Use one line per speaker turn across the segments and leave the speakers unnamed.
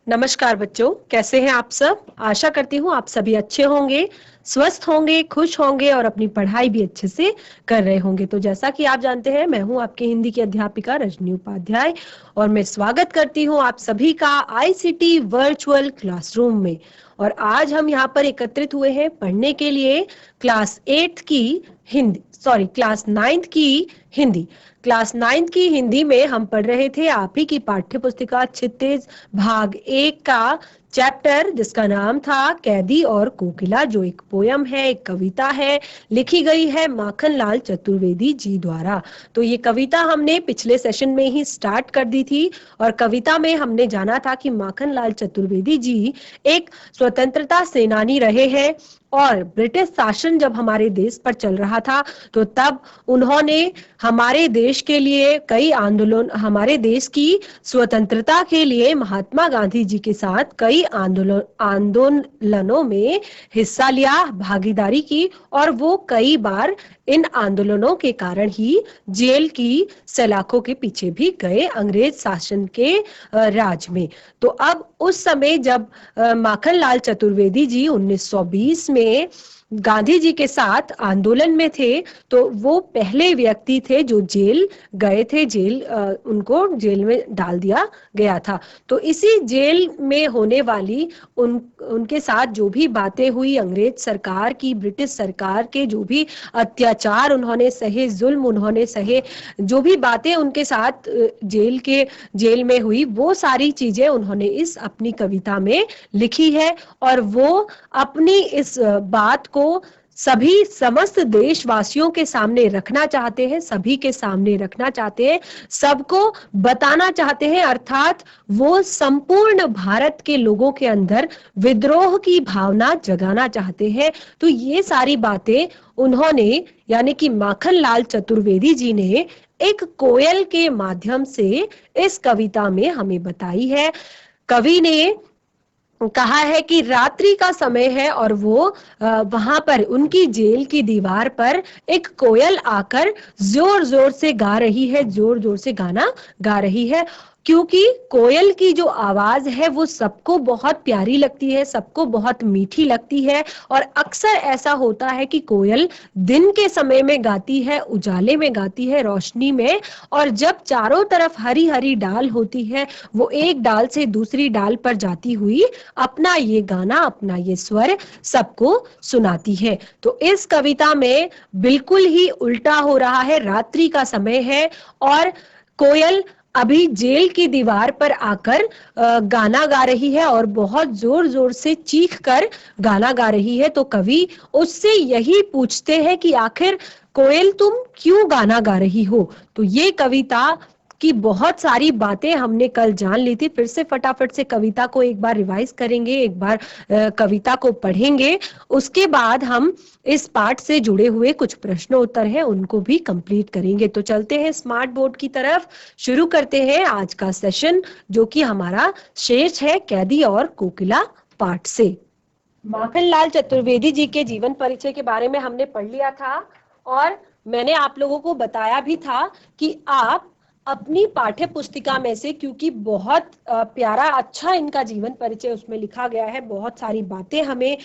नमस्कार बच्चों, कैसे हैं आप सब। आशा करती हूँ आप सभी अच्छे होंगे, स्वस्थ होंगे, खुश होंगे और अपनी पढ़ाई भी अच्छे से कर रहे होंगे। तो जैसा कि आप जानते हैं, मैं हूँ आपकी हिंदी की अध्यापिका रजनी उपाध्याय और मैं स्वागत करती हूँ आप सभी का आईसीटी वर्चुअल क्लासरूम में। और आज हम यहाँ पर एकत्रित हुए हैं पढ़ने के लिए क्लास 9th की हिंदी। क्लास 9th की हिंदी में हम पढ़ रहे थे आप ही की पाठ्य पुस्तिका क्षितिज भाग 1 का चैप्टर, जिसका नाम था कैदी और कोकिला, जो एक पोयम है, एक कविता है, लिखी गई है माखनलाल चतुर्वेदी जी द्वारा। तो ये कविता हमने पिछले सेशन में ही स्टार्ट कर दी थी और कविता में हमने जाना था कि माखनलाल चतुर्वेदी जी एक स्वतंत्रता सेनानी रहे हैं और ब्रिटिश शासन जब हमारे देश पर चल रहा था तो तब उन्होंने हमारे देश के लिए कई आंदोलन, हमारे देश की स्वतंत्रता के लिए महात्मा गांधी जी के साथ कई आंदोलनों में हिस्सा लिया, भागीदारी की और वो कई बार इन आंदोलनों के कारण ही जेल की सलाखों के पीछे भी गए अंग्रेज शासन के राज में। तो अब उस समय जब माखनलाल चतुर्वेदी जी 1920 में गांधी जी के साथ आंदोलन में थे तो वो पहले व्यक्ति थे जो जेल गए थे, उनको जेल में डाल दिया गया था। तो इसी जेल में होने वाली उनके साथ जो भी बातें हुई, अंग्रेज सरकार की, ब्रिटिश सरकार के जो भी अत्याचार उन्होंने सहे, जुल्म उन्होंने सहे, जो भी बातें उनके साथ जेल में हुई, वो सारी चीजें उन्होंने इस अपनी कविता में लिखी है। और वो अपनी इस बात को सभी समस्त देशवासियों के सामने रखना चाहते हैं, सभी के सामने रखना चाहते हैं, सबको बताना चाहते हैं, अर्थात वो संपूर्ण भारत के लोगों के अंदर विद्रोह की भावना जगाना चाहते हैं। तो ये सारी बातें उन्होंने, यानी कि माखनलाल चतुर्वेदी जी ने एक कोयल के माध्यम से इस कविता में हमें बताई है। कवि ने कहा है कि रात्रि का समय है और वो वहां पर उनकी जेल की दीवार पर एक कोयल आकर जोर जोर से गा रही है, जोर जोर से गाना गा रही है, क्योंकि कोयल की जो आवाज है वो सबको बहुत प्यारी लगती है, सबको बहुत मीठी लगती है। और अक्सर ऐसा होता है कि कोयल दिन के समय में गाती है, उजाले में गाती है, रोशनी में, और जब चारों तरफ हरी हरी डाल होती है, वो एक डाल से दूसरी डाल पर जाती हुई अपना ये गाना, अपना ये स्वर सबको सुनाती है। तो इस कविता में बिल्कुल ही उल्टा हो रहा है, रात्रि का समय है और कोयल अभी जेल की दीवार पर आकर गाना गा रही है और बहुत जोर जोर से चीख कर गाना गा रही है। तो कवि उससे यही पूछते हैं कि आखिर कोयल तुम क्यों गाना गा रही हो। तो ये कविता की बहुत सारी बातें हमने कल जान ली थी, फिर से फटाफट से कविता को एक बार रिवाइज करेंगे, एक बार कविता को पढ़ेंगे, उसके बाद हम इस पाठ से जुड़े हुए कुछ प्रश्न उत्तर हैं उनको भी कंप्लीट करेंगे। तो चलते हैं स्मार्ट बोर्ड की तरफ, शुरू करते हैं आज का सेशन, जो कि हमारा शेष है कैदी और कोकिला पाठ से। माखनलाल चतुर्वेदी जी के जीवन परिचय के बारे में हमने पढ़ लिया था और मैंने आप लोगों को बताया भी था कि आप अपनी पाठ्य पुस्तिका में से, क्योंकि बहुत प्यारा अच्छा इनका जीवन परिचय उसमें लिखा गया है, बहुत सारी बातें हमें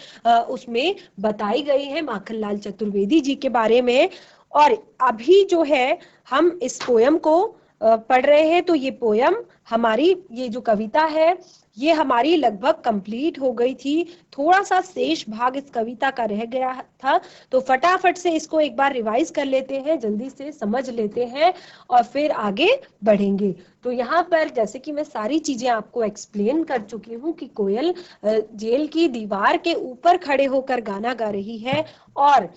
उसमें बताई गई है माखनलाल चतुर्वेदी जी के बारे में। और अभी जो है हम इस पोयम को पढ़ रहे हैं, तो ये पोयम हमारी, ये जो कविता है ये हमारी लगभग कंप्लीट हो गई थी, थोड़ा सा शेष भाग इस कविता का रह गया था। तो फटाफट से इसको एक बार रिवाइज कर लेते हैं, जल्दी से समझ लेते हैं और फिर आगे बढ़ेंगे। तो यहाँ पर जैसे कि मैं सारी चीजें आपको एक्सप्लेन कर चुकी हूँ कि कोयल जेल की दीवार के ऊपर खड़े होकर गाना गा रही है और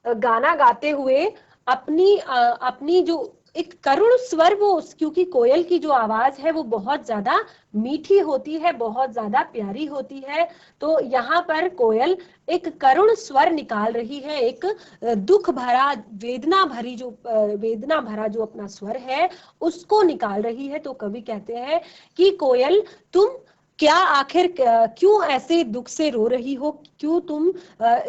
गाना गाते हुए अपनी जो एक करुण स्वर, वो क्योंकि कोयल की जो आवाज है वो बहुत ज्यादा मीठी होती है, बहुत ज्यादा प्यारी होती है, तो यहाँ पर कोयल एक करुण स्वर निकाल रही है, एक दुख भरा, वेदना भरा जो अपना स्वर है उसको निकाल रही है। तो कवि कहते हैं कि कोयल तुम क्या आखिर क्यों ऐसे दुख से रो रही हो, क्यों तुम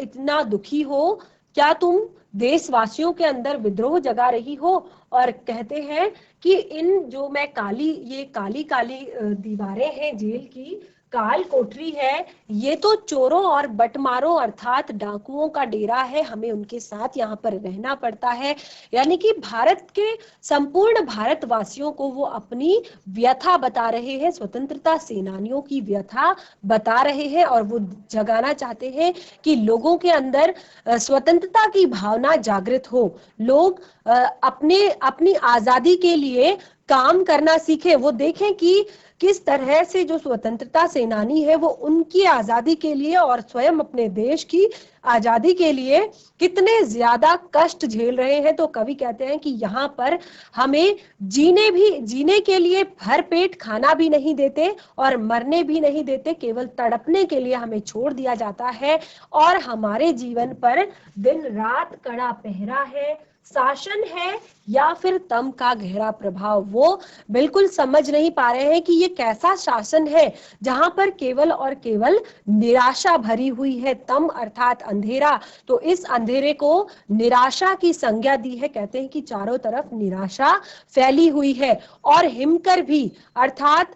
इतना दुखी हो, क्या तुम देशवासियों के अंदर विद्रोह जगा रही हो? और कहते हैं कि इन जो मैं काली, ये काली काली दीवारें हैं जेल की, काल कोठरी है, ये तो चोरों और बटमारों अर्थात डाकुओं का डेरा है, हमें उनके साथ यहाँ पर रहना पड़ता है। यानी कि भारत के संपूर्ण भारतवासियों को वो अपनी व्यथा बता रहे हैं, स्वतंत्रता सेनानियों की व्यथा बता रहे हैं, और वो जगाना चाहते हैं कि लोगों के अंदर स्वतंत्रता की भावना जागृत हो, लोग अपने अपनी आजादी के लिए काम करना सीखे, वो देखें कि किस तरह से जो स्वतंत्रता सेनानी है वो उनकी आजादी के लिए और स्वयं अपने देश की आजादी के लिए कितने ज्यादा कष्ट झेल रहे हैं। तो कवि कहते हैं कि यहाँ पर हमें जीने के लिए भर पेट खाना भी नहीं देते और मरने भी नहीं देते, केवल तड़पने के लिए हमें छोड़ दिया जाता है, और हमारे जीवन पर दिन रात कड़ा पहरा है, शासन है या फिर तम का गहरा प्रभाव। वो बिल्कुल समझ नहीं पा रहे हैं कि ये कैसा शासन है जहां पर केवल और केवल निराशा भरी हुई है, तम अर्थात अंधेरा। तो इस अंधेरे को निराशा की संज्ञा दी है, कहते हैं कि चारों तरफ निराशा फैली हुई है। और हिमकर भी अर्थात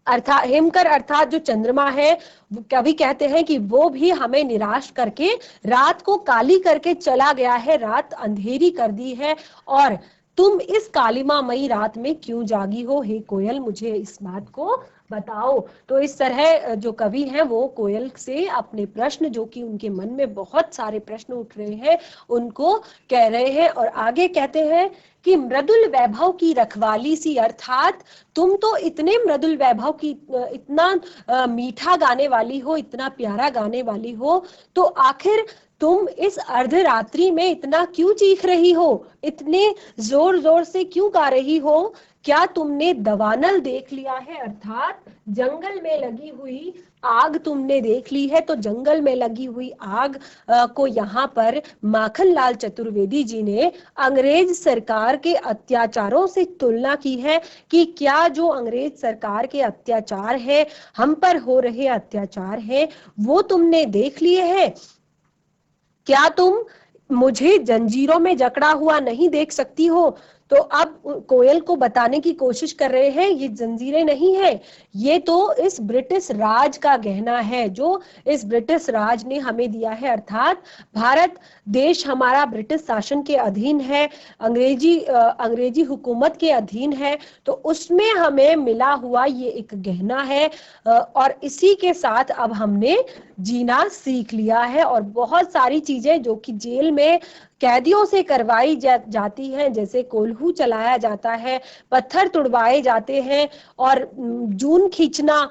हिमकर अर्थात जो चंद्रमा है, कवि कहते हैं कि वो भी हमें निराश करके रात को काली करके चला गया है, रात अंधेरी कर दी है। और तुम इस कालिमामयी रात में क्यों जागी हो, हे कोयल, मुझे इस बात को बताओ। तो इस तरह जो कवि हैं वो कोयल से अपने प्रश्न, जो कि उनके मन में बहुत सारे प्रश्न उठ रहे हैं, उनको कह रहे हैं। और आगे कहते हैं कि मृदुल वैभव की रखवाली सी, अर्थात तुम तो इतने मृदुल वैभव की, इतना मीठा गाने वाली हो, इतना प्यारा गाने वाली हो, तो आखिर तुम इस अर्धरात्रि में इतना क्यों चीख रही हो, इतने जोर जोर से क्यों गा रही हो? क्या तुमने दवानल देख लिया है, अर्थात जंगल में लगी हुई आग तुमने देख ली है? तो जंगल में लगी हुई आग को यहाँ पर माखनलाल चतुर्वेदी जी ने अंग्रेज सरकार के अत्याचारों से तुलना की है कि क्या जो अंग्रेज सरकार के अत्याचार है, हम पर हो रहे अत्याचार है, वो तुमने देख लिए हैं? क्या तुम मुझे जंजीरों में जकड़ा हुआ नहीं देख सकती हो? तो अब कोयल को बताने की कोशिश कर रहे हैं ये जंजीरें नहीं है, ये तो इस ब्रिटिश राज का गहना है जो इस ब्रिटिश राज ने हमें दिया है, अर्थात भारत देश हमारा ब्रिटिश शासन के अधीन है, अंग्रेजी हुकूमत के अधीन है। तो उसमें हमें मिला हुआ ये एक गहना है, और इसी के साथ अब हमने जीना सीख लिया है। और बहुत सारी चीजें जो कि जेल में कैदियों से करवाई जाती हैं, जैसे कोल्हू चलाया जाता है, पत्थर तुड़वाए जाते हैं, और जून खींचना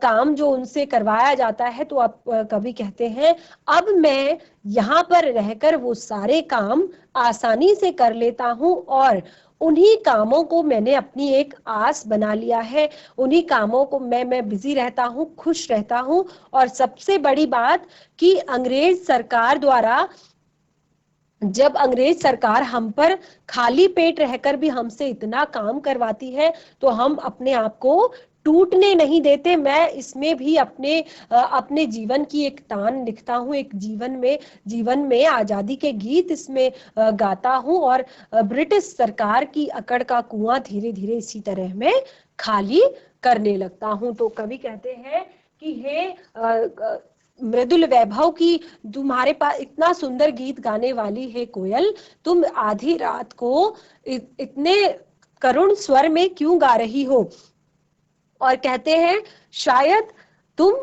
काम जो उनसे करवाया जाता है। तो अब कवि कहते हैं अब मैं यहाँ पर रहकर वो सारे काम आसानी से कर लेता हूँ, और उन्हीं कामों को मैंने अपनी एक आस बना लिया है, उन्हीं कामों को मैं बिजी रहता हूँ, खुश रहता हूँ। और सबसे बड़ी बात कि अंग्रेज सरकार द्वारा, जब अंग्रेज सरकार हम पर खाली पेट रहकर भी हमसे इतना काम करवाती है, तो हम अपने आप को टूटने नहीं देते। मैं इसमें भी अपने जीवन की एक तान लिखता हूँ, एक जीवन में आजादी के गीत इसमें गाता हूँ, और ब्रिटिश सरकार की अकड़ का कुआं धीरे धीरे इसी तरह में खाली करने लगता हूँ। तो कवि कहते हैं कि हे मृदुल वैभव की, तुम्हारे पास इतना सुंदर गीत गाने वाली है कोयल, तुम आधी रात को इतने करुण स्वर में क्यों गा रही हो? और कहते हैं शायद तुम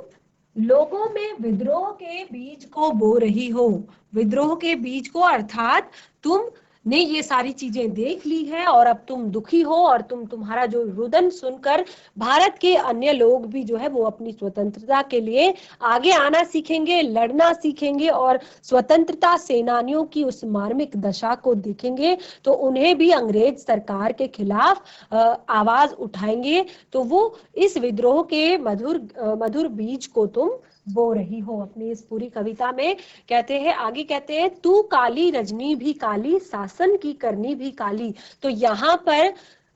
लोगों में विद्रोह के बीज को बो रही हो, विद्रोह के बीज को, अर्थात तुम ने ये सारी चीजें देख ली है और अब तुम दुखी हो, और तुम्हारा जो रुदन सुनकर भारत के अन्य लोग भी जो है वो अपनी स्वतंत्रता के लिए आगे आना सीखेंगे, लड़ना सीखेंगे, और स्वतंत्रता सेनानियों की उस मार्मिक दशा को देखेंगे, तो उन्हें भी अंग्रेज सरकार के खिलाफ आवाज उठाएंगे। तो वो इस विद्रोह के मधुर बीज को तुम बो रही हो अपनी इस पूरी कविता में। कहते हैं आगे, कहते हैं तू काली रजनी भी काली, शासन की करनी भी काली। तो यहाँ पर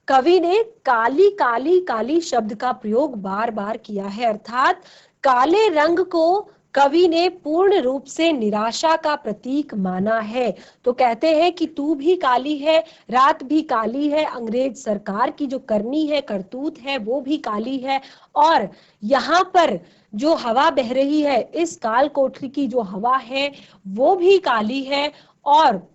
कवि ने काली काली काली शब्द का प्रयोग बार बार किया है, अर्थात काले रंग को कवि ने पूर्ण रूप से निराशा का प्रतीक माना है। तो कहते हैं कि तू भी काली है, रात भी काली है, अंग्रेज सरकार की जो करनी है, करतूत है, वो भी काली है, और यहाँ पर जो हवा बह रही है, इस काल कोठरी की जो हवा है वो भी काली है, और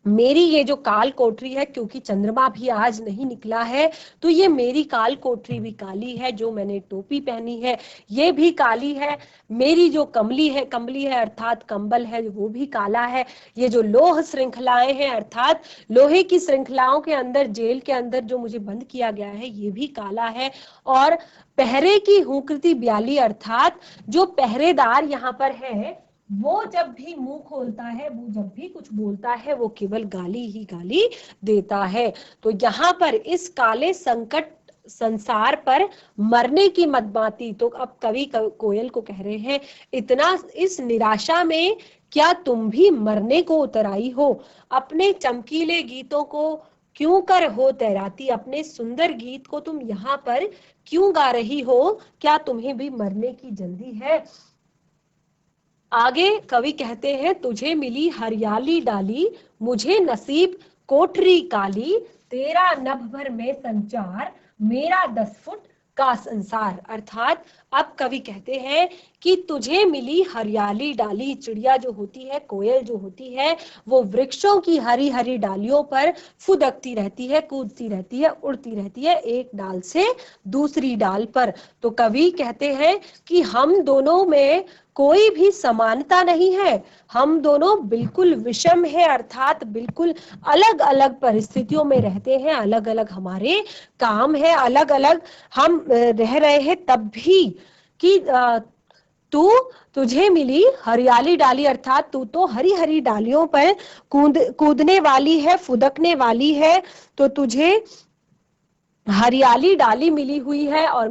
मेरी ये जो काल कोठरी है, क्योंकि चंद्रमा भी आज नहीं निकला है, तो ये मेरी काल कोठरी भी काली है। जो मैंने टोपी पहनी है ये भी काली है, मेरी जो कमली है अर्थात कंबल है, वो भी काला है। ये जो लोह श्रृंखलाएं हैं अर्थात लोहे की श्रृंखलाओं के अंदर, जेल के अंदर जो मुझे बंद किया गया है, ये भी काला है। और पहरे की हुंकृति ब्याली अर्थात जो पहरेदार यहाँ पर है, वो जब भी मुंह खोलता है, वो जब भी कुछ बोलता है, वो केवल गाली ही गाली देता है। तो यहाँ पर इस काले संकट संसार पर मरने की मत बाती। तो अब कवि कोयल को कह रहे हैं, इतना इस निराशा में क्या तुम भी मरने को उतर आई हो? अपने चमकीले गीतों को क्यों कर हो तैराती? अपने सुंदर गीत को तुम यहाँ पर क्यों गा रही हो? क्या तुम्हें भी मरने की जल्दी है? आगे कवि कहते हैं, तुझे मिली हरियाली डाली, मुझे नसीब कोठरी काली, तेरा नभ भर में संचार, मेरा 10 फुट का संसार। अर्थात अब कवि कहते हैं कि तुझे मिली हरियाली डाली। चिड़िया जो होती है, कोयल जो होती है, वो वृक्षों की हरी हरी डालियों पर फुदकती रहती है, कूदती रहती है, उड़ती रहती है, एक डाल से दूसरी डाल पर। तो कवि कहते हैं कि हम दोनों में कोई भी समानता नहीं है, हम दोनों बिल्कुल विषम है, अर्थात बिल्कुल अलग अलग परिस्थितियों में रहते हैं, अलग अलग हमारे काम है, अलग अलग हम रह रहे हैं, तब भी कि तुझे मिली हरियाली डाली, अर्थात तू तो हरी हरी डालियों पर कूदने वाली है, फुदकने वाली है, तो तुझे हरियाली डाली मिली हुई है, और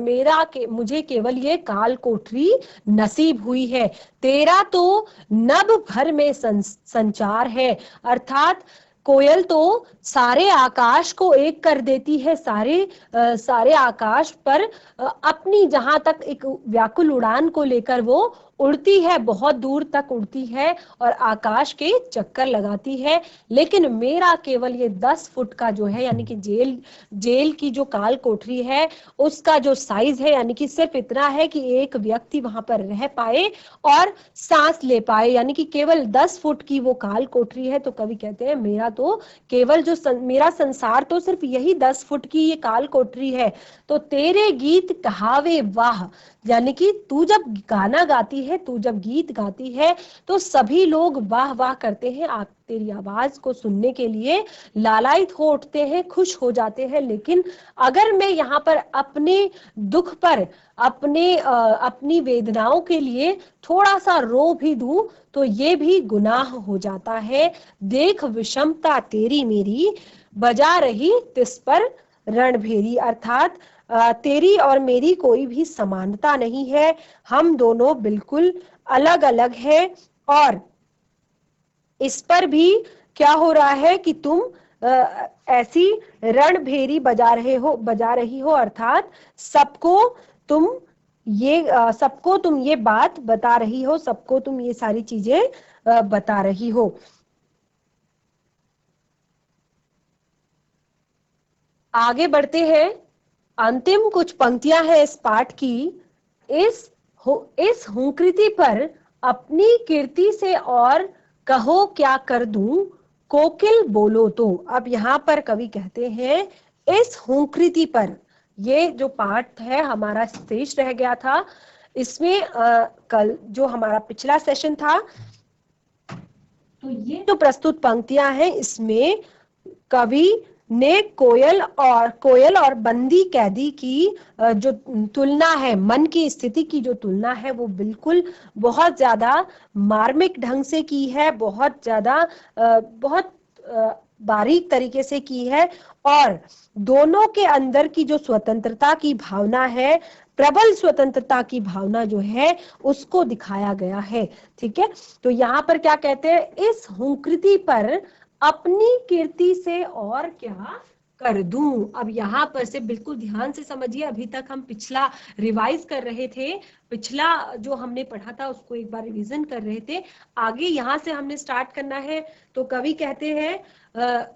मुझे केवल ये काल कोठरी नसीब हुई है। तेरा तो नभ भर में संचार है, अर्थात कोयल तो सारे आकाश को एक कर देती है, सारे आकाश पर अपनी जहां तक एक व्याकुल उड़ान को लेकर वो उड़ती है, बहुत दूर तक उड़ती है और आकाश के चक्कर लगाती है। लेकिन मेरा केवल ये 10 फुट का जो है, यानी कि जेल की जो काल कोठरी है, उसका जो साइज है, यानी कि सिर्फ इतना है कि एक व्यक्ति वहां पर रह पाए और सांस ले पाए, यानी कि केवल 10 फुट की वो काल कोठरी है। तो कवि कहते हैं, मेरा तो केवल मेरा संसार तो सिर्फ यही 10 फुट की ये काल कोठरी है। तो तेरे गीत कहावे वाह, यानी कि तू जब गाना गाती है, तू जब गीत गाती है, तो सभी लोग वाह वाह करते हैं, आप तेरी आवाज को सुनने के लिए लालायित हो उठते हैं, खुश हो जाते हैं। लेकिन अगर मैं यहाँ पर अपने दुख पर, अपनी वेदनाओं के लिए थोड़ा सा रो भी दूं, तो ये भी गुनाह हो जाता है। देख विषमता तेरी मेरी, बजा रही तिस पर रणभेरी, अर्थात तेरी और मेरी कोई भी समानता नहीं है, हम दोनों बिल्कुल अलग अलग हैं। और इस पर भी क्या हो रहा है कि तुम ऐसी रणभेरी बजा रही हो, अर्थात तुम सबको तुम ये बात बता रही हो, सबको तुम ये सारी चीजें बता रही हो। आगे बढ़ते हैं, अंतिम कुछ पंक्तियां हैं इस पाठ की। इस हुंकृति पर अपनी कीर्ति से और कहो क्या कर दूं, कोकिल बोलो तो। अब यहाँ पर कवि कहते हैं, इस हुंकृति पर, ये जो पाठ है हमारा शेष रह गया था, इसमें कल जो हमारा पिछला सेशन था, तो ये जो प्रस्तुत पंक्तियां हैं, इसमें कवि ने कोयल और बंदी कैदी की जो तुलना है, मन की स्थिति की जो तुलना है, वो बिल्कुल बहुत ज्यादा मार्मिक ढंग से की है, बहुत ज्यादा बहुत बारीक तरीके से की है। और दोनों के अंदर की जो स्वतंत्रता की भावना है, प्रबल स्वतंत्रता की भावना जो है, उसको दिखाया गया है। ठीक है, तो यहाँ पर क्या कहते हैं, इस हुंकृति पर अपनी कीर्ति से और क्या कर दूं। अब यहाँ पर से बिल्कुल ध्यान से समझिए, अभी तक हम पिछला रिवाइज कर रहे थे, पिछला जो हमने पढ़ा था उसको एक बार रिवीजन कर रहे थे। आगे यहाँ से हमने स्टार्ट करना है। तो कवि कहते हैं,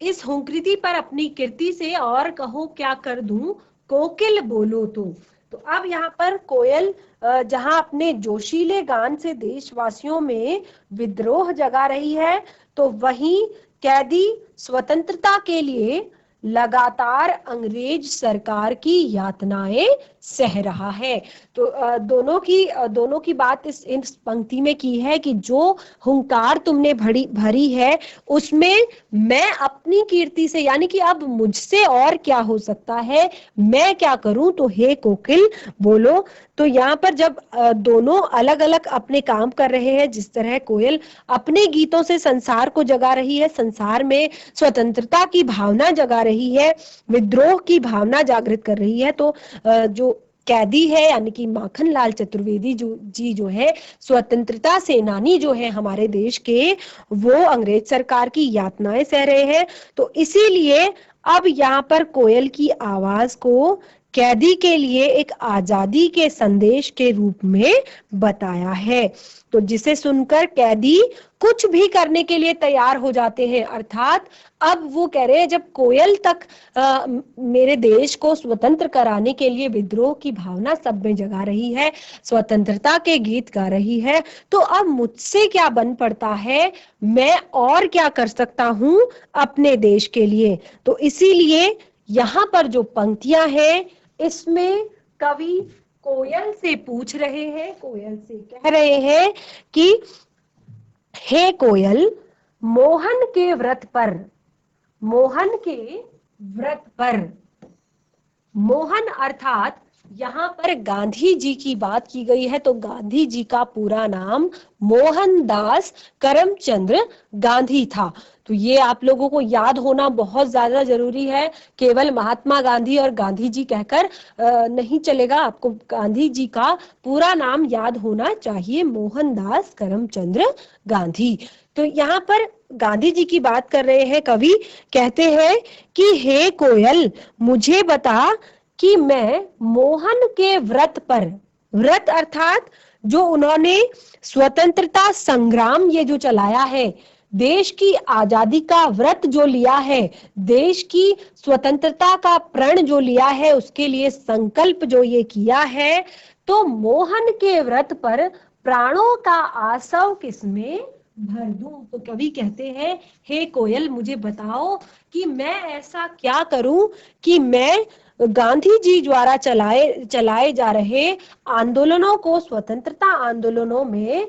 इस हुंकृति पर अपनी कीर्ति से और कहो क्या कर दूं, कोकिल बोलो तो अब यहाँ पर कोयल जहां अपने जोशीले गान से देशवासियों में विद्रोह जगा रही है, तो वहीं कैदी स्वतंत्रता के लिए लगातार अंग्रेज सरकार की यातनाएं सह रहा है। तो दोनों की बात इस पंक्ति में की है कि जो हुंकार तुमने भरी भरी है, उसमें मैं अपनी कीर्ति से, यानी कि अब मुझसे और क्या हो सकता है, मैं क्या करूं, तो हे कोकिल बोलो। तो यहाँ पर जब दोनों अलग अलग अपने काम कर रहे हैं, जिस तरह कोयल अपने गीतों से संसार को जगा रही है, संसार में स्वतंत्रता की भावना जगा रही है, विद्रोह की भावना जागृत कर रही है, तो जो कैदी है यानी कि माखनलाल चतुर्वेदी जो है, स्वतंत्रता सेनानी जो है हमारे देश के, वो अंग्रेज सरकार की यातनाएं सह रहे हैं। तो इसीलिए अब यहाँ पर कोयल की आवाज को कैदी के लिए एक आजादी के संदेश के रूप में बताया है। तो जिसे सुनकर कैदी कुछ भी करने के लिए तैयार हो जाते हैं। अर्थात अब वो कह रहे हैं, जब कोयल तक मेरे देश को स्वतंत्र कराने के लिए विद्रोह की भावना सब में जगा रही है, स्वतंत्रता के गीत गा रही है, तो अब मुझसे क्या बन पड़ता है, मैं और क्या कर सकता हूं अपने देश के लिए। तो इसीलिए यहाँ पर जो पंक्तियां हैं, इसमें कवि कोयल से पूछ रहे हैं, कोयल से कह रहे हैं कि हे कोयल, मोहन के व्रत पर, मोहन के व्रत पर, मोहन अर्थात यहाँ पर गांधी जी की बात की गई है। तो गांधी जी का पूरा नाम मोहनदास करमचंद गांधी था। तो ये आप लोगों को याद होना बहुत ज्यादा जरूरी है। केवल महात्मा गांधी और गांधी जी कहकर नहीं चलेगा, आपको गांधी जी का पूरा नाम याद होना चाहिए, मोहनदास करमचंद गांधी। तो यहाँ पर गांधी जी की बात कर रहे हैं कवि, कहते हैं कि हे कोयल, मुझे बता कि मैं मोहन के व्रत पर, व्रत अर्थात जो उन्होंने स्वतंत्रता संग्राम ये जो चलाया है, देश की आजादी का व्रत जो लिया है, देश की स्वतंत्रता का प्रण जो लिया है, उसके लिए संकल्प जो ये किया है, तो मोहन के व्रत पर प्राणों का आसव किसमें भर दूं। तो कवि कहते हैं, हे कोयल, मुझे बताओ कि मैं ऐसा क्या करूं कि मैं गांधी जी द्वारा चलाए जा रहे आंदोलनों को, स्वतंत्रता आंदोलनों में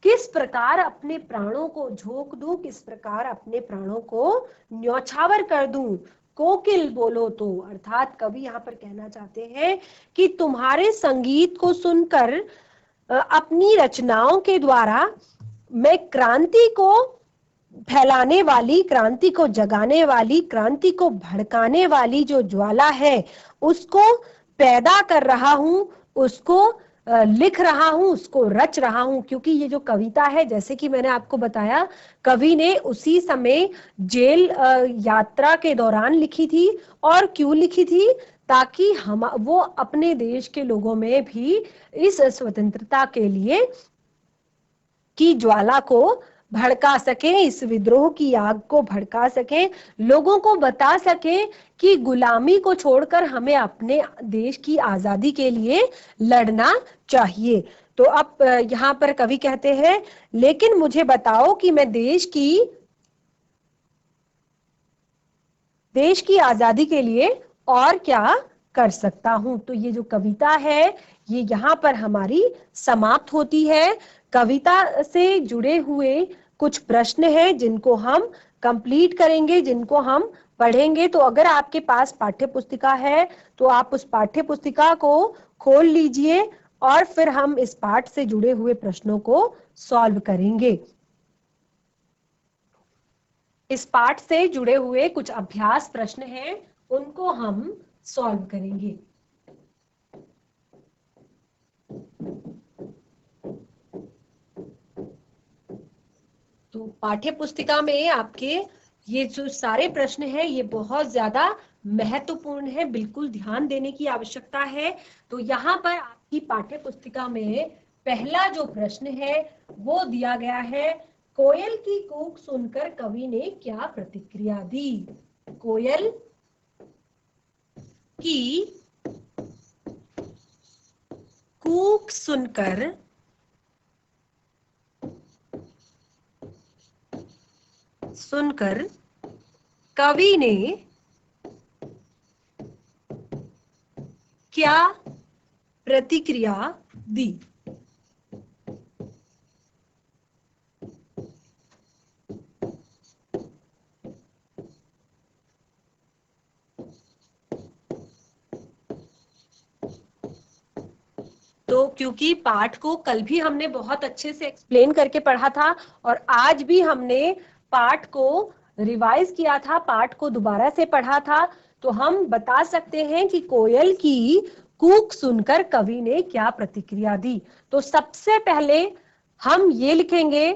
किस प्रकार अपने प्राणों को झोंक दूं, किस प्रकार अपने प्राणों को न्यौछावर कर दूं। कोकिल बोलो तो, अर्थात कवि यहाँ पर कहना चाहते हैं कि तुम्हारे संगीत को सुनकर, अपनी रचनाओं के द्वारा मैं क्रांति को फैलाने वाली, क्रांति को जगाने वाली, क्रांति को भड़काने वाली जो ज्वाला है, उसको पैदा कर रहा हूं, उसको लिख रहा हूं, उसको रच रहा हूं। क्योंकि ये जो कविता है, जैसे कि मैंने आपको बताया, कवि ने उसी समय जेल यात्रा के दौरान लिखी थी। और क्यों लिखी थी? ताकि हम वो अपने देश के लोगों में भी इस स्वतंत्रता के लिए की ज्वाला को भड़का सके, इस विद्रोह की आग को भड़का सके, लोगों को बता सके कि गुलामी को छोड़कर हमें अपने देश की आजादी के लिए लड़ना चाहिए। तो अब यहाँ पर कवि कहते हैं, लेकिन मुझे बताओ कि मैं देश की आजादी के लिए और क्या कर सकता हूं। तो ये जो कविता है, ये यहाँ पर हमारी समाप्त होती है। कविता से जुड़े हुए कुछ प्रश्न हैं जिनको हम कंप्लीट करेंगे, जिनको हम पढ़ेंगे। तो अगर आपके पास पाठ्य पुस्तिका है, तो आप उस पाठ्य पुस्तिका को खोल लीजिए और फिर हम इस पाठ से जुड़े हुए प्रश्नों को सॉल्व करेंगे। इस पाठ से जुड़े हुए कुछ अभ्यास प्रश्न हैं, उनको हम सॉल्व करेंगे। तो पाठ्य पुस्तिका में आपके ये जो सारे प्रश्न हैं ये बहुत ज्यादा महत्वपूर्ण है, बिल्कुल ध्यान देने की आवश्यकता है। तो यहाँ पर आपकी पाठ्य पुस्तिका में पहला जो प्रश्न है वो दिया गया है, कोयल की कूक सुनकर कवि ने क्या प्रतिक्रिया दी। कोयल की कूक सुनकर कवि ने क्या प्रतिक्रिया दी। तो क्योंकि पाठ को कल भी हमने बहुत अच्छे से एक्सप्लेन करके पढ़ा था और आज भी हमने पाठ को रिवाइज किया था, पाठ को दोबारा से पढ़ा था, तो हम बता सकते हैं कि कोयल की कूक सुनकर कवि ने क्या प्रतिक्रिया दी। तो सबसे पहले हम ये लिखेंगे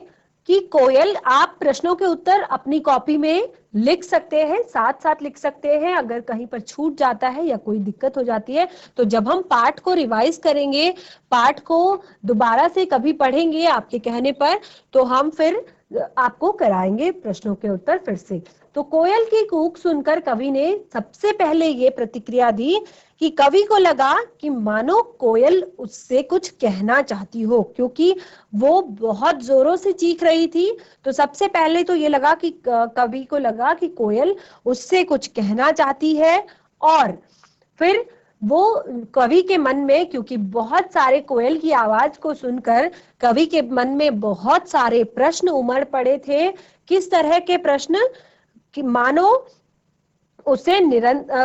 कि कोयल, आप प्रश्नों के उत्तर अपनी कॉपी में लिख सकते हैं, साथ साथ लिख सकते हैं। अगर कहीं पर छूट जाता है या कोई दिक्कत हो जाती है तो जब हम पाठ को रिवाइज करेंगे, पाठ को दोबारा से कभी पढ़ेंगे आपके कहने पर, तो हम फिर आपको कराएंगे प्रश्नों के उत्तर फिर से। तो कोयल की कूक सुनकर कवि ने सबसे पहले ये प्रतिक्रिया दी कि कवि को लगा कि मानो कोयल उससे कुछ कहना चाहती हो, क्योंकि वो बहुत जोरों से चीख रही थी। तो सबसे पहले तो ये लगा कि कवि को लगा कि कोयल उससे कुछ कहना चाहती है। और फिर वो कवि के मन में, क्योंकि बहुत सारे कोयल की आवाज को सुनकर कवि के मन में बहुत सारे प्रश्न उमड़ पड़े थे। किस तरह के प्रश्न? कि मानो उसे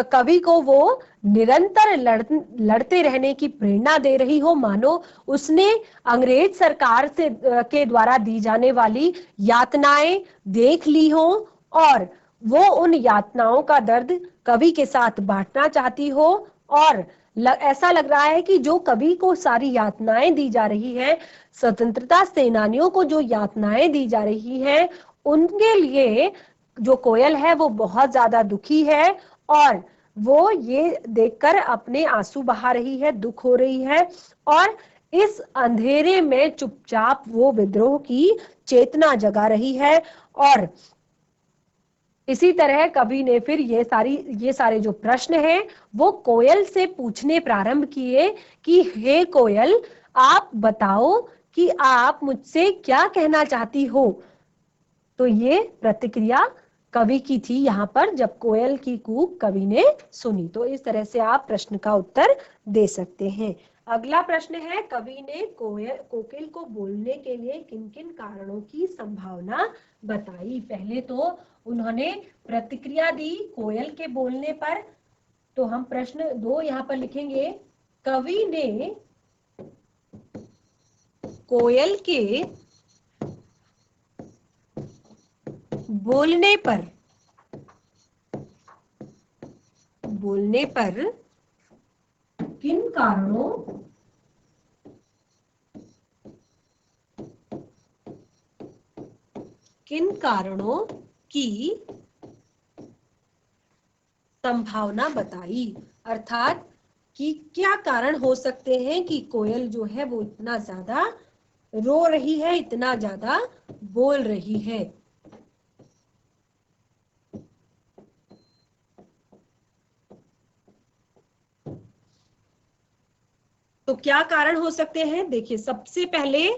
कवि को वो निरंतर लड़ते रहने की प्रेरणा दे रही हो, मानो उसने अंग्रेज सरकार से के द्वारा दी जाने वाली यातनाएं देख ली हो और वो उन यातनाओं का दर्द कवि के साथ बांटना चाहती हो। और ऐसा लग रहा है कि जो कवि को सारी यातनाएं दी जा रही है, स्वतंत्रता सेनानियों को जो यातनाएं दी जा रही हैं, उनके लिए जो कोयल है वो बहुत ज्यादा दुखी है और वो ये देखकर अपने आंसू बहा रही है, दुख हो रही है। और इस अंधेरे में चुपचाप वो विद्रोह की चेतना जगा रही है। और इसी तरह कवि ने फिर ये सारे जो प्रश्न हैं वो कोयल से पूछने प्रारंभ किए कि हे कोयल, आप बताओ कि आप मुझसे क्या कहना चाहती हो। तो ये प्रतिक्रिया कवि की थी यहाँ पर, जब कोयल की कूक कवि ने सुनी। तो इस तरह से आप प्रश्न का उत्तर दे सकते हैं। अगला प्रश्न है, कवि ने कोकिल को बोलने के लिए किन किन कारणों की संभावना बताई। पहले तो उन्होंने प्रतिक्रिया दी कोयल के बोलने पर, तो हम प्रश्न 2 यहाँ पर लिखेंगे, कवि ने कोयल के बोलने पर किन कारणों की संभावना बताई। अर्थात कि क्या कारण हो सकते हैं कि कोयल जो है वो इतना ज्यादा रो रही है, इतना ज्यादा बोल रही है। तो क्या कारण हो सकते हैं? देखिए, सबसे पहले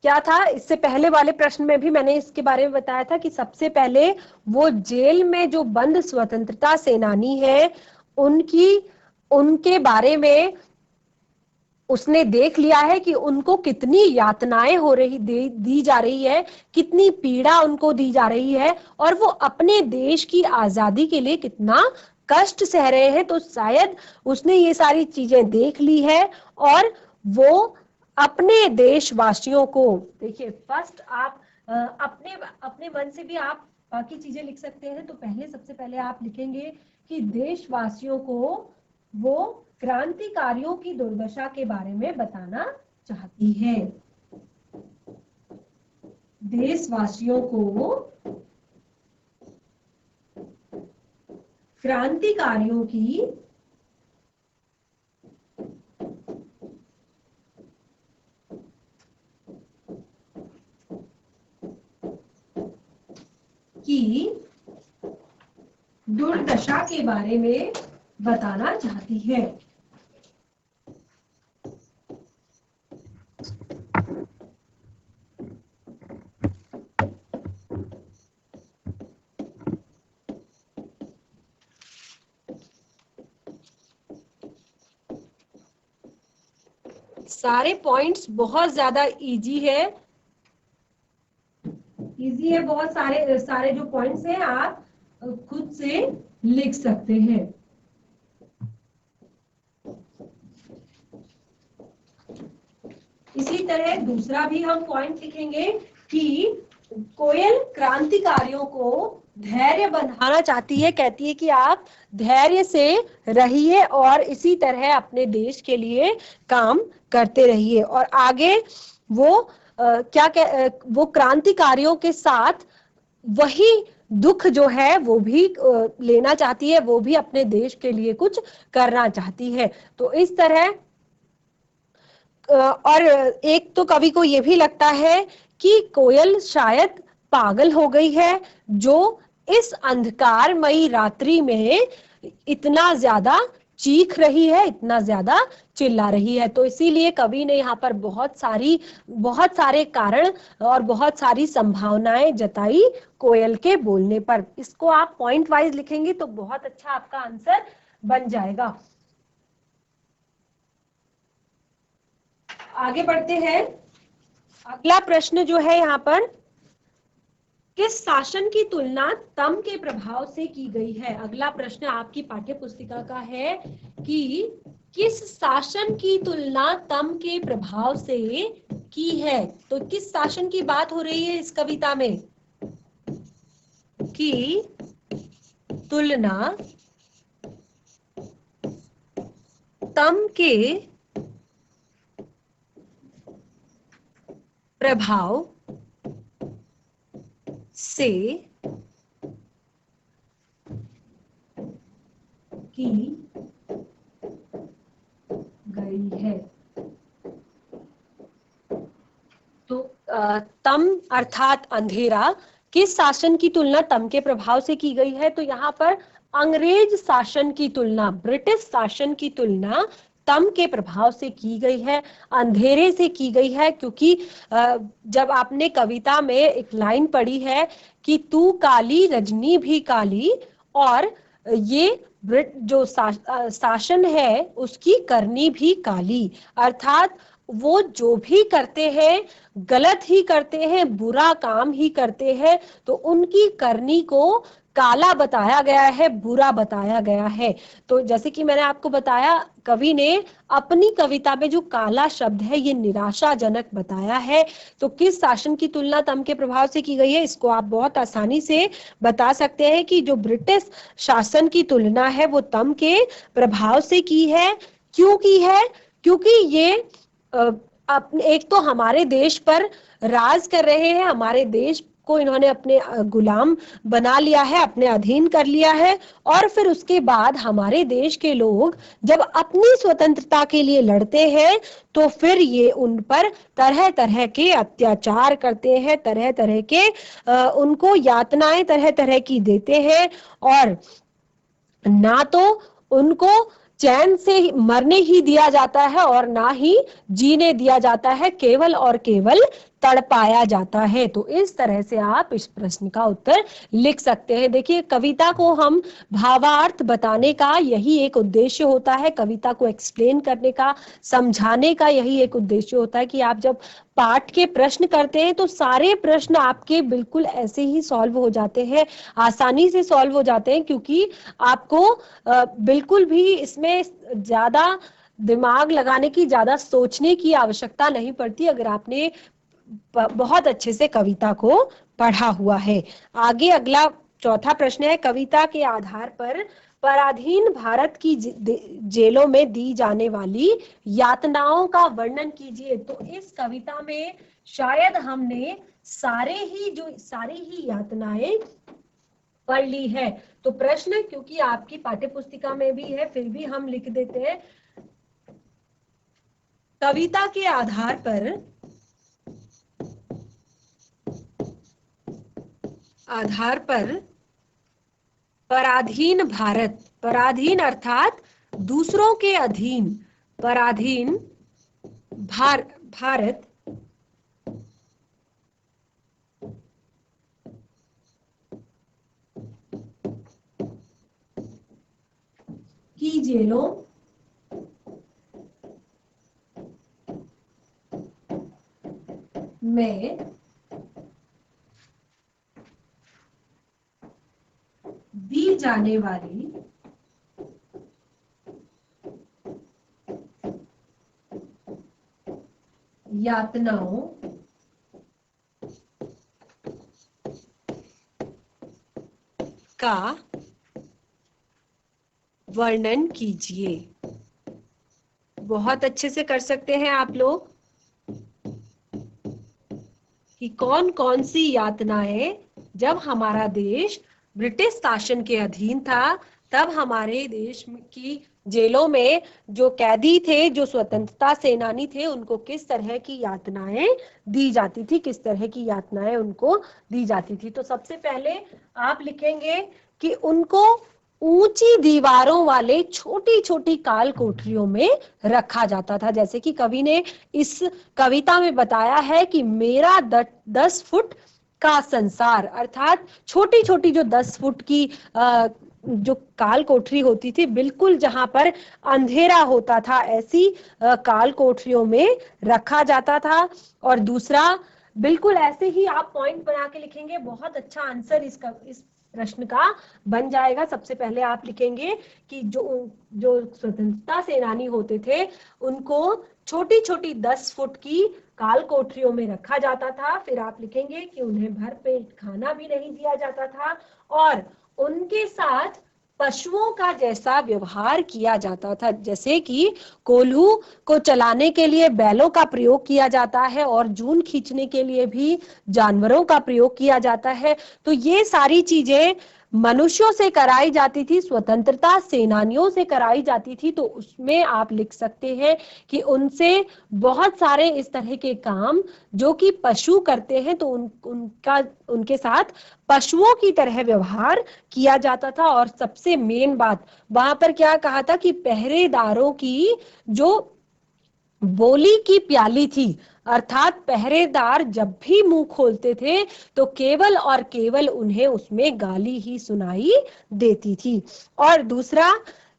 क्या था, इससे पहले वाले प्रश्न में भी मैंने इसके बारे में बताया था कि सबसे पहले वो जेल में जो बंद स्वतंत्रता सेनानी है उनके बारे में उसने देख लिया है कि उनको कितनी यातनाएं दी जा रही है, कितनी पीड़ा उनको दी जा रही है और वो अपने देश की आजादी के लिए कितना कष्ट सह रहे हैं। तो शायद उसने ये सारी चीजें देख ली है और वो अपने देशवासियों को, देखिए फर्स्ट आप अपने अपने मन से भी आप बाकी चीजें लिख सकते हैं। तो पहले सबसे पहले आप लिखेंगे कि देशवासियों को वो क्रांतिकारियों की दुर्दशा के बारे में बताना चाहती है। देशवासियों को क्रांतिकारियों की दुर्दशा के बारे में बताना चाहती है। सारे पॉइंट्स बहुत ज्यादा इजी है, बहुत सारे जो पॉइंट्स हैं आप खुद से लिख सकते हैं। इसी तरह दूसरा भी हम पॉइंट लिखेंगे कि कोयल क्रांतिकारियों को धैर्य बंधाना चाहती है, कहती है कि आप धैर्य से रहिए और इसी तरह अपने देश के लिए काम करते रहिए। और आगे वो वो क्रांतिकारियों के साथ वही दुख जो है वो भी लेना चाहती है, वो भी अपने देश के लिए कुछ करना चाहती है। तो इस तरह और एक तो कवि को ये भी लगता है कि कोयल शायद पागल हो गई है, जो इस अंधकारमयी रात्रि में इतना ज्यादा चीख रही है, इतना ज्यादा चिल्ला रही है। तो इसीलिए कवि ने यहाँ पर बहुत सारे कारण और बहुत सारी संभावनाएं जताई कोयल के बोलने पर। इसको आप पॉइंट वाइज लिखेंगे तो बहुत अच्छा आपका आंसर बन जाएगा। आगे बढ़ते हैं। अगला प्रश्न जो है यहाँ पर, किस शासन की तुलना तम के प्रभाव से की गई है? अगला प्रश्न आपकी पाठ्य पुस्तिका का है कि किस शासन की तुलना तम के प्रभाव से की है? तो किस शासन की बात हो रही है इस कविता में? की तुलना तम के प्रभाव से की गई है। तो तम अर्थात अंधेरा किस शासन की तुलना तम के प्रभाव से की गई है? तो यहाँ पर अंग्रेज शासन की तुलना, ब्रिटिश शासन की तुलना तम के प्रभाव से की गई है, अंधेरे से की गई है। क्योंकि जब आपने कविता में एक लाइन पढ़ी है कि तू काली रजनी भी काली, और ये जो शासन है उसकी करनी भी काली, अर्थात वो जो भी करते हैं गलत ही करते हैं, बुरा काम ही करते हैं। तो उनकी करनी को काला बताया गया है, बुरा बताया गया है। तो जैसे कि मैंने आपको बताया, कवि ने अपनी कविता में जो काला शब्द है ये निराशाजनक बताया है। तो किस शासन की तुलना तम के प्रभाव से की गई है, इसको आप बहुत आसानी से बता सकते हैं कि जो ब्रिटिश शासन की तुलना है वो तम के प्रभाव से की है। क्यों की है? क्योंकि ये एक तो हमारे देश पर राज कर रहे हैं, हमारे देश को इन्होंने अपने गुलाम बना लिया है, अपने अधीन कर लिया है। और फिर उसके बाद हमारे देश के लोग जब अपनी स्वतंत्रता के लिए लड़ते हैं तो फिर ये उन पर तरह तरह के अत्याचार करते हैं, तरह तरह के उनको यातनाएं तरह तरह की देते हैं, और ना तो उनको चैन से मरने ही दिया जाता है और ना ही जीने दिया जाता है, केवल और केवल तड़पाया जाता है। तो इस तरह से आप इस प्रश्न का उत्तर लिख सकते हैं। देखिए, कविता को हम भावार्थ बताने का यही एक उद्देश्य होता है, कविता को एक्सप्लेन करने का, समझाने का यही एक उद्देश्य होता है कि आप जब पाठ के प्रश्न करते हैं तो सारे प्रश्न आपके बिल्कुल ऐसे ही सॉल्व हो जाते हैं, आसानी से सॉल्व हो जाते हैं, क्योंकि आपको बिल्कुल भी इसमें ज्यादा दिमाग लगाने की, ज्यादा सोचने की आवश्यकता नहीं पड़ती अगर आपने बहुत अच्छे से कविता को पढ़ा हुआ है। आगे अगला चौथा प्रश्न है, कविता के आधार पर पराधीन भारत की जेलों में दी जाने वाली यातनाओं का वर्णन कीजिए। तो इस कविता में शायद हमने सारी ही यातनाएं पढ़ ली है। तो प्रश्न क्योंकि आपकी पाठ्य पुस्तिका में भी है फिर भी हम लिख देते हैं, कविता के आधार पर पराधीन भारत, पराधीन अर्थात दूसरों के अधीन, पराधीन भारत की जेलों में दी जाने वाली यातनाओं का वर्णन कीजिए। बहुत अच्छे से कर सकते हैं आप लोग कि कौन कौन सी यातनाएं जब हमारा देश ब्रिटिश शासन के अधीन था तब हमारे देश की जेलों में जो कैदी थे, जो स्वतंत्रता सेनानी थे, उनको किस तरह की यातनाएं दी जाती थी, किस तरह की यातनाएं उनको दी जाती थी। तो सबसे पहले आप लिखेंगे कि उनको ऊंची दीवारों वाले छोटी छोटी काल कोठरियों में रखा जाता था। जैसे कि कवि ने इस कविता में बताया है कि मेरा 10 फुट का संसार, अर्थात छोटी छोटी जो 10 फुट की जो काल कोठरी होती थी, बिल्कुल जहां पर अंधेरा होता था, ऐसी काल कोठरियों में रखा जाता था। और दूसरा, बिल्कुल ऐसे ही आप पॉइंट बना के लिखेंगे, बहुत अच्छा आंसर इस प्रश्न का बन जाएगा। सबसे पहले आप लिखेंगे कि जो जो स्वतंत्रता सेनानी होते थे उनको छोटी छोटी 10 फुट की काल कोठरियों में रखा जाता था। फिर आप लिखेंगे कि उन्हें भरपेट खाना भी नहीं दिया जाता था और उनके साथ पशुओं का जैसा व्यवहार किया जाता था। जैसे कि कोल्हू को चलाने के लिए बैलों का प्रयोग किया जाता है और जून खींचने के लिए भी जानवरों का प्रयोग किया जाता है। तो ये सारी चीजें मनुष्यों से कराई जाती थी, स्वतंत्रता सेनानियों से कराई जाती थी। तो उसमें आप लिख सकते हैं कि उनसे बहुत सारे इस तरह के काम जो कि पशु करते हैं, तो उनके साथ पशुओं की तरह व्यवहार किया जाता था। और सबसे मेन बात वहां पर क्या कहा था कि पहरेदारों की जो बोली की प्याली थी, अर्थात पहरेदार जब भी मुंह खोलते थे तो केवल और केवल उन्हें उसमें गाली ही सुनाई देती थी। और दूसरा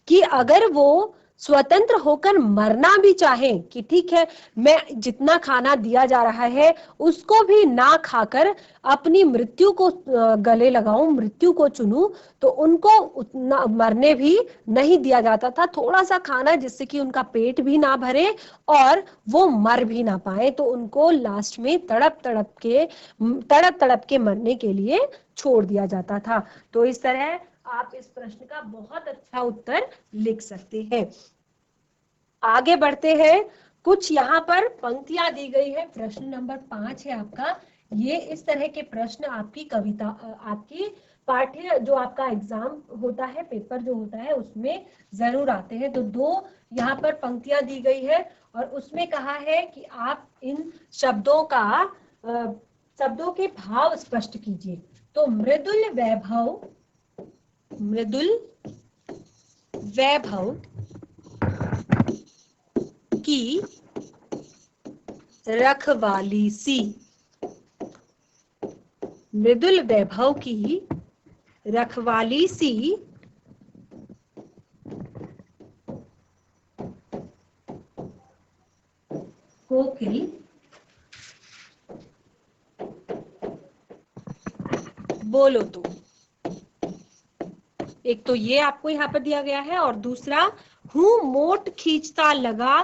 कि अगर वो स्वतंत्र होकर मरना भी चाहें कि ठीक है मैं जितना खाना दिया जा रहा है उसको भी ना खाकर अपनी मृत्यु को गले लगाऊं, मृत्यु को चुनूं, तो उनको उतना मरने भी नहीं दिया जाता था। थोड़ा सा खाना जिससे कि उनका पेट भी ना भरे और वो मर भी ना पाए, तो उनको लास्ट में तड़प तड़प के मरने के लिए छोड़ दिया जाता था। तो इस तरह आप इस प्रश्न का बहुत अच्छा उत्तर लिख सकते हैं। आगे बढ़ते हैं, कुछ यहाँ पर पंक्तियां दी गई है। प्रश्न नंबर 5 है आपका। ये इस तरह के प्रश्न आपकी कविता, आपकी पाठ्य जो आपका एग्जाम होता है, पेपर जो होता है, उसमें जरूर आते हैं। तो 2 यहाँ पर पंक्तियां दी गई है और उसमें कहा है कि आप इन शब्दों के भाव स्पष्ट कीजिए। तो मृदुल वैभव की रखवाली सी, मृदुल वैभव की रखवाली सी कोकिल बोलो तो। एक तो ये आपको यहाँ पर दिया गया है और दूसरा, हूं मोट खींचता लगा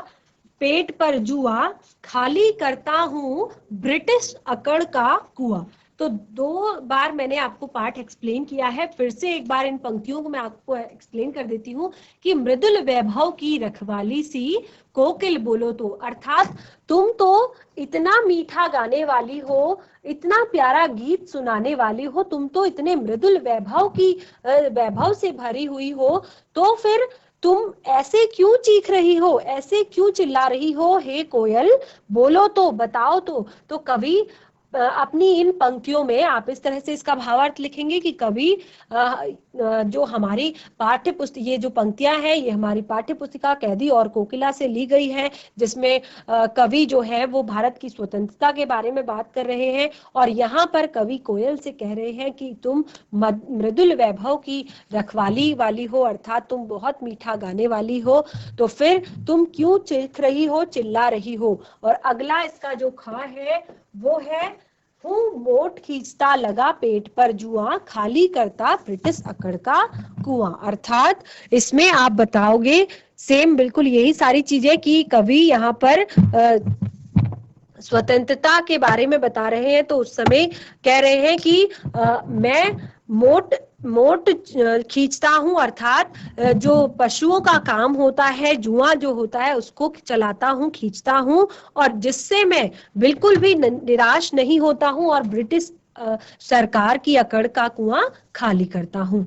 पेट पर जुआ, खाली करता हूं ब्रिटिश अकड़ का कुआं। तो 2 बार मैंने आपको पाठ एक्सप्लेन किया है, फिर से एक बार इन पंक्तियों को मैं आपको एक्सप्लेन कर देती हूँ कि मृदुल वैभव की रखवाली सी कोकिल बोलो तो, अर्थात तुम तो इतना मीठा गाने वाली हो, इतना प्यारा गीत सुनाने वाली हो, तुम तो इतने मृदुल वैभव से भरी हुई हो, तो फिर तुम ऐसे क्यों चीख रही हो, ऐसे क्यों चिल्ला रही हो, हे कोयल बोलो तो, बताओ तो कवि अपनी इन पंक्तियों में आप इस तरह से इसका भावार्थ लिखेंगे कि कवि जो हमारी पाठ्य पुस्तक, ये जो पंक्तियां हैं ये हमारी पाठ्य पुस्तिका कैदी और कोकिला से ली गई है, जिसमें कवि जो है वो भारत की स्वतंत्रता के बारे में बात कर रहे हैं, और यहाँ पर कवि कोयल से कह रहे हैं कि तुम मृदुल वैभव की रखवाली वाली हो, अर्थात तुम बहुत मीठा गाने वाली हो, तो फिर तुम क्यों चीख रही हो, चिल्ला रही हो। और अगला इसका जो खा है वो है, हूँ मोट खींचता लगा पेट पर जुआ, खाली करता ब्रिटिश अकड़ का कुआं, अर्थात इसमें आप बताओगे सेम बिल्कुल यही सारी चीजें कि कवि यहाँ पर स्वतंत्रता के बारे में बता रहे हैं, तो उस समय कह रहे हैं कि मैं मोट मोट खींचता हूं, अर्थात जो पशुओं का काम होता है, जुआ जो होता है उसको चलाता हूं, खींचता हूं, और जिससे मैं बिल्कुल भी निराश नहीं होता हूं और ब्रिटिश सरकार की अकड़ का कुआं खाली करता हूं।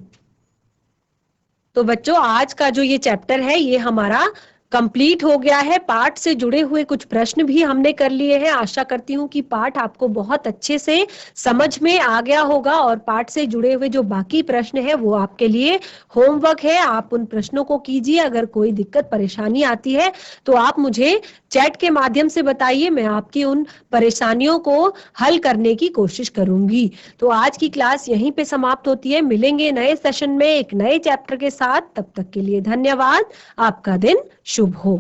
तो बच्चों आज का जो ये चैप्टर है ये हमारा कंप्लीट हो गया है। पाठ से जुड़े हुए कुछ प्रश्न भी हमने कर लिए हैं। आशा करती हूँ कि पाठ आपको बहुत अच्छे से समझ में आ गया होगा, और पाठ से जुड़े हुए जो बाकी प्रश्न है वो आपके लिए होमवर्क है। आप उन प्रश्नों को कीजिए। अगर कोई दिक्कत परेशानी आती है तो आप मुझे चैट के माध्यम से बताइए, मैं आपकी उन परेशानियों को हल करने की कोशिश करूंगी। तो आज की क्लास यहीं पे समाप्त होती है। मिलेंगे नए सेशन में एक नए चैप्टर के साथ। तब तक के लिए धन्यवाद। आपका दिन शुभ हो।